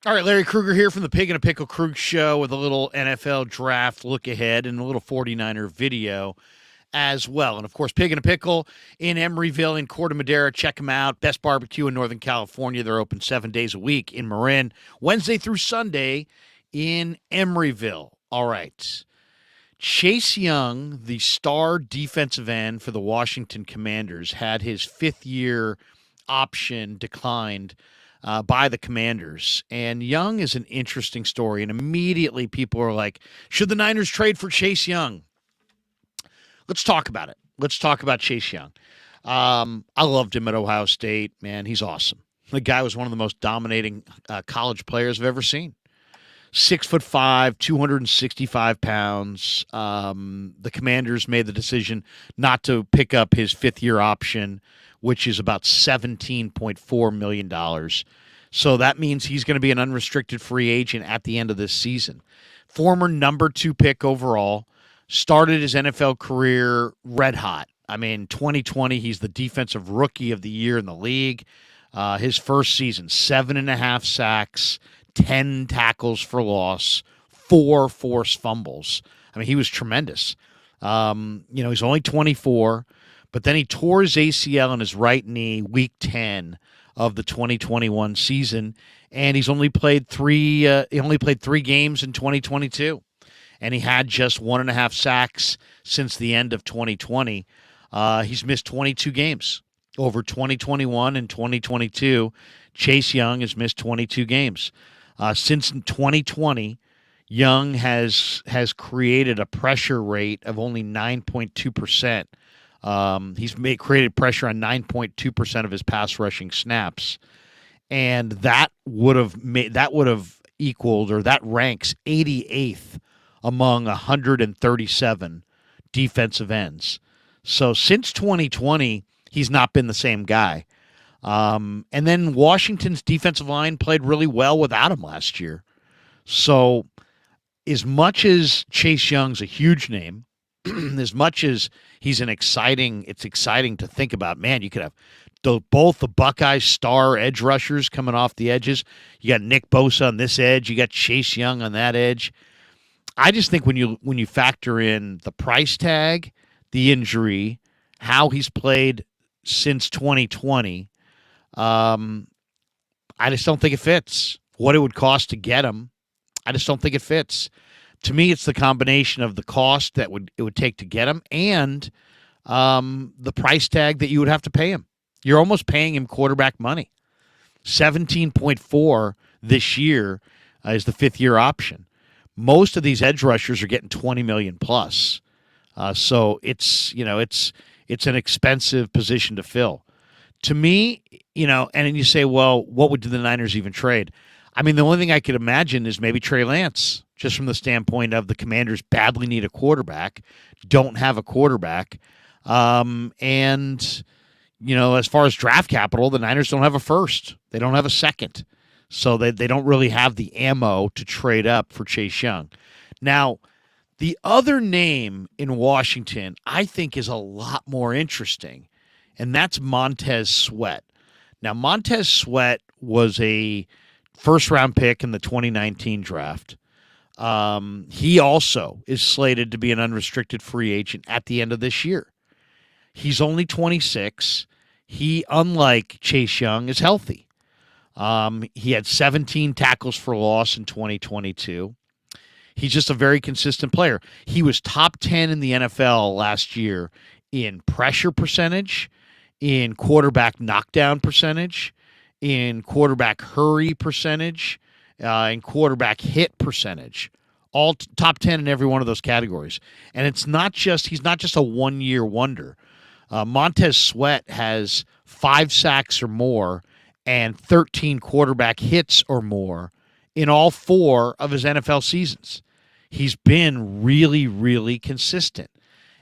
All right, Larry Krueger here from the Pig and a Pickle Krug Show with a little NFL draft look ahead and a little 49er video as well. And of course, Pig and a Pickle in Emeryville in Corte Madera. Check them out. Best barbecue in Northern California. They're open 7 days a week in Marin, Wednesday through Sunday in Emeryville. All right. Chase Young, the star defensive end for the Washington Commanders, had his fifth-year option declined by the Commanders. And Young is an interesting story. And immediately people are like, should the Niners trade for Chase Young? Let's talk about it. Let's talk about Chase Young. I loved him at Ohio State. Man, he's awesome. The guy was one of the most dominating college players I've ever seen. 6'5", 265 pounds. The Commanders made the decision not to pick up his fifth-year option, which is about $17.4 million. So that means he's going to be an unrestricted free agent at the end of this season. Former number 2 pick overall, started his NFL career red hot. I mean, 2020, he's the defensive rookie of the year in the league. His first season, 7.5 sacks, 10 tackles for loss, 4 forced fumbles. I mean, he was tremendous. He's only 24, but then he tore his ACL in his right knee week 10 of the 2021 season, and he's only played three games in 2022, and he had just 1.5 sacks since the end of 2020. He's missed 22 games over 2021 and 2022. Chase Young has missed 22 games. Since 2020, Young has created a pressure rate of only 9.2%. He's created pressure on 9.2% of his pass rushing snaps, and that would have equaled, or that ranks 88th among 137 defensive ends. So since 2020, he's not been the same guy. And then Washington's defensive line played really well without him last year. So as much as Chase Young's a huge name, as much as it's exciting to think about, man, you could have both the Buckeyes star edge rushers coming off the edges. You got Nick Bosa on this edge. You got Chase Young on that edge. I just think when you factor in the price tag, the injury, how he's played since 2020, I just don't think it fits. What it would cost to get him, I just don't think it fits. To me, it's the combination of the cost that it would take to get him and the price tag that you would have to pay him. You're almost paying him quarterback money. 17.4 this year is the fifth-year option. Most of these edge rushers are getting 20 million plus. So it's an expensive position to fill. To me, and then you say, well, what would the Niners even trade? I mean, the only thing I could imagine is maybe Trey Lance, just from the standpoint of the Commanders badly need a quarterback, don't have a quarterback. And as far as draft capital, the Niners don't have a first. They don't have a second. So they don't really have the ammo to trade up for Chase Young. Now, the other name in Washington I think is a lot more interesting, and that's Montez Sweat. Now, Montez Sweat was a first-round pick in the 2019 draft. He also is slated to be an unrestricted free agent at the end of this year. He's only 26. He, unlike Chase Young, is healthy. He had 17 tackles for loss in 2022. He's just a very consistent player. He was top 10 in the NFL last year in pressure percentage, in quarterback knockdown percentage, in quarterback hurry percentage, in quarterback hit percentage. All top 10 in every one of those categories. And he's not just a one-year wonder. Montez Sweat has 5 sacks or more and 13 quarterback hits or more in all 4 of his NFL seasons. He's been really, really consistent.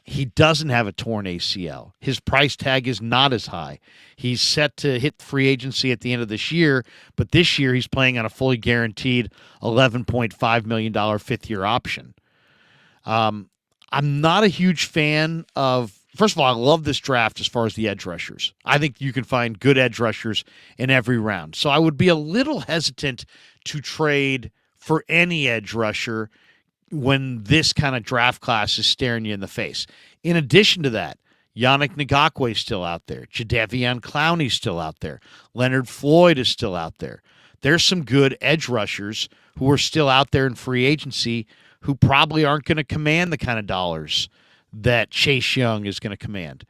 He doesn't have a torn ACL. His price tag is not as high. He's set to hit free agency at the end of this year, but this year he's playing on a fully guaranteed $11.5 million fifth-year option. I'm not a huge fan of first of all, I love this draft as far as the edge rushers. I think you can find good edge rushers in every round. So I would be a little hesitant to trade for any edge rusher when this kind of draft class is staring you in the face. In addition to that, Yannick Ngakoue is still out there. Jadeveon Clowney's still out there. Leonard Floyd is still out there. There's some good edge rushers who are still out there in free agency who probably aren't going to command the kind of dollars that Chase Young is going to command.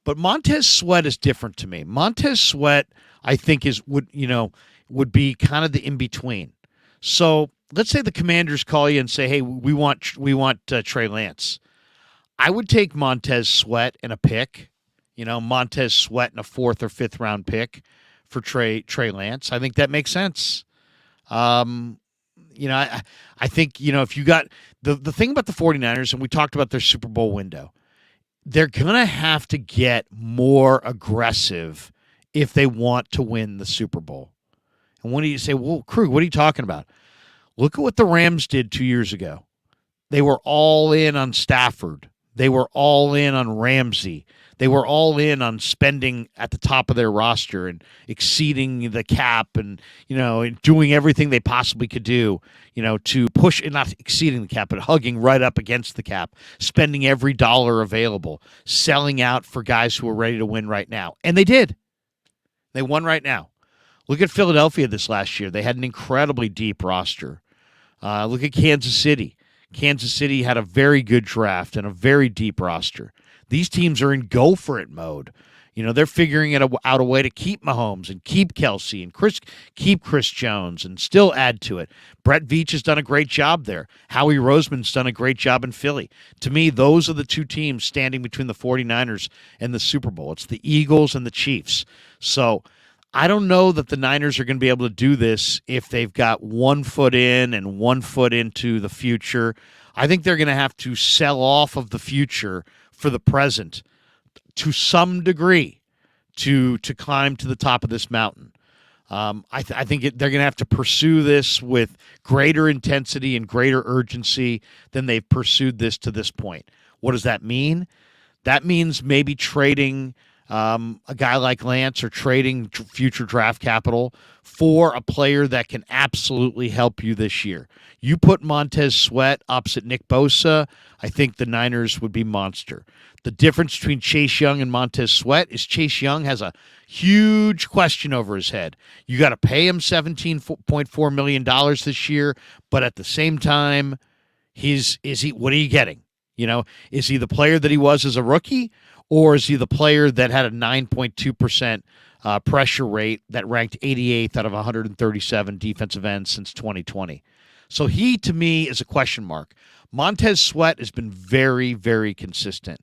But Montez Sweat is different to me. Montez Sweat, I think, would be kind of the in-between. So let's say the Commanders call you and say, hey, we want Trey Lance. I would take Montez Sweat in a pick, Montez Sweat in a 4th or 5th round pick for Trey Lance. I think that makes sense. I think, if you got the thing about the 49ers, and we talked about their Super Bowl window, they're going to have to get more aggressive if they want to win the Super Bowl. And when you say, well, Krug, what are you talking about? Look at what the Rams did 2 years ago. They were all in on Stafford. They were all in on Ramsey. They were all in on spending at the top of their roster and exceeding the cap and, doing everything they possibly could do, to push, and not exceeding the cap, but hugging right up against the cap, spending every dollar available, selling out for guys who are ready to win right now. And they did. They won right now. Look at Philadelphia this last year. They had an incredibly deep roster. Look at Kansas City. Kansas City had a very good draft and a very deep roster. These teams are in go-for-it mode. They're figuring out a way to keep Mahomes and keep Kelsey and keep Chris Jones and still add to it. Brett Veach has done a great job there. Howie Roseman's done a great job in Philly. To me, those are the two teams standing between the 49ers and the Super Bowl. It's the Eagles and the Chiefs. So I don't know that the Niners are going to be able to do this if they've got 1 foot in and 1 foot into the future. I think they're going to have to sell off of the future for the present to some degree to climb to the top of this mountain. I think they're going to have to pursue this with greater intensity and greater urgency than they've pursued this to this point. What does that mean? That means maybe trading a guy like Lance or trading future draft capital for a player that can absolutely help you this year. You put Montez Sweat opposite Nick Bosa, I think the Niners would be monster. The difference between Chase Young and Montez Sweat is Chase Young has a huge question over his head. You got to pay him $17.4 million this year, but at the same time, what are you getting? Is he the player that he was as a rookie, or is he the player that had a 9.2% pressure rate that ranked 88th out of 137 defensive ends since 2020? So he, to me, is a question mark. Montez Sweat has been very, very consistent.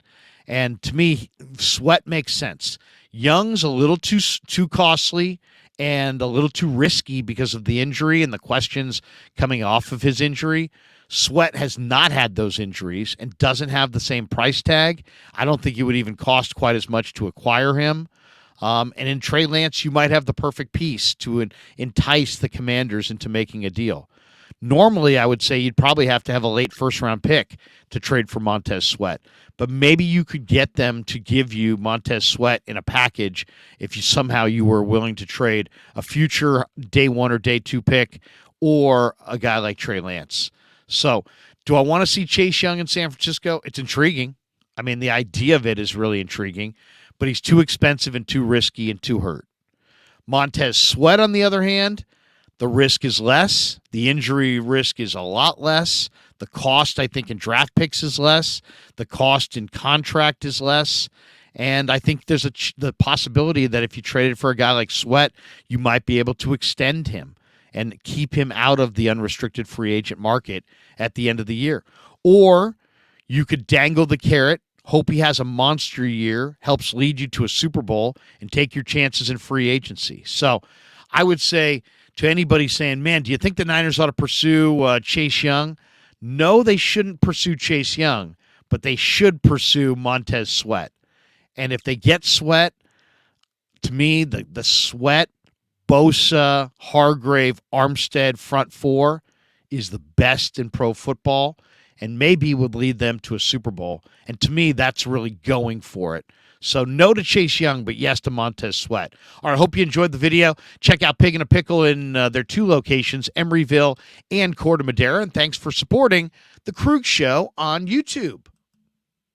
And to me, Sweat makes sense. Young's a little too costly and a little too risky because of the injury and the questions coming off of his injury. Sweat has not had those injuries and doesn't have the same price tag. I don't think it would even cost quite as much to acquire him. And in Trey Lance, you might have the perfect piece to entice the Commanders into making a deal. Normally, I would say you'd probably have to have a late first-round pick to trade for Montez Sweat. But maybe you could get them to give you Montez Sweat in a package if you were willing to trade a future day 1 or day 2 pick or a guy like Trey Lance. So do I want to see Chase Young in San Francisco? It's intriguing. I mean, the idea of it is really intriguing, but he's too expensive and too risky and too hurt. Montez Sweat, on the other hand, the risk is less. The injury risk is a lot less. The cost, I think, in draft picks is less. The cost in contract is less. And I think there's the possibility that if you traded for a guy like Sweat, you might be able to extend him and keep him out of the unrestricted free agent market at the end of the year. Or you could dangle the carrot, hope he has a monster year, helps lead you to a Super Bowl, and take your chances in free agency. So I would say to anybody saying, man, do you think the Niners ought to pursue Chase Young? No, they shouldn't pursue Chase Young, but they should pursue Montez Sweat. And if they get Sweat, to me, the Sweat, Bosa, Hargrave, Armstead front four is the best in pro football. and maybe would lead them to a Super Bowl. And to me, that's really going for it. So no to Chase Young, but yes to Montez Sweat. All right, I hope you enjoyed the video. Check out Pig and a Pickle in their two locations, Emeryville and Corte Madera. And thanks for supporting The Krug Show on YouTube.